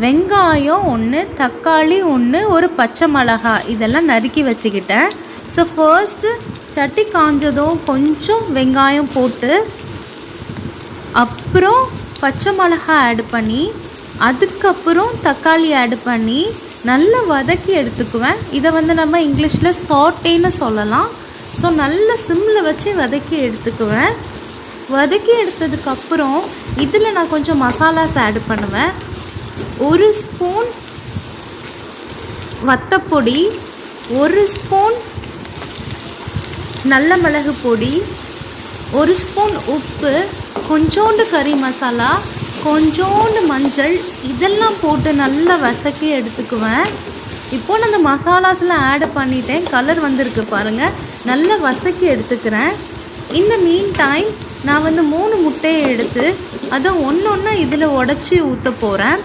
வெங்காயம் 1, தக்காளி 1, ஒரு பச்சை மிளகாய் இதெல்லாம் நறுக்கி வச்சுக்கிட்டேன். ஸோ ஃபர்ஸ்ட்டு சட்டி காஞ்சதும் கொஞ்சம் வெங்காயம் போட்டு அப்புறம் பச்சை மிளகாய் ஆட் பண்ணி அதுக்கப்புறம் தக்காளி ஆட் பண்ணி நல்லா வதக்கி எடுத்துக்குவேன். இதை நம்ம இங்கிலீஷில் சாட்டேன்னு சொல்லலாம். ஸோ நல்லா சிம்மில் வச்சு வதக்கி எடுத்துக்குவேன். வதக்கி எடுத்ததுக்கப்புறம் இதில் நான் கொஞ்சம் மசாலாஸ் ஆட் பண்ணுவேன். 1 ஸ்பூன் வத்தப்பொடி, 1 ஸ்பூன் நல்ல மிளகு பொடி, 1 ஸ்பூன் உப்பு, கொஞ்சோண்டு கறி மசாலா, கொஞ்சோண்டு மஞ்சள் இதெல்லாம் போட்டு நல்லா வதக்கி எடுத்துக்குவேன். இப்போது நான் அந்த மசாலாஸ்லாம் ஆட் பண்ணிட்டேன். கலர் வந்திருக்கு பாருங்கள். நல்லா வதக்கி எடுத்துக்கிறேன். இந்த மீன் டைம் நான் 3 முட்டையை எடுத்து அதை ஒன்று ஒன்றா இதில் உடச்சி ஊற்ற போகிறேன்.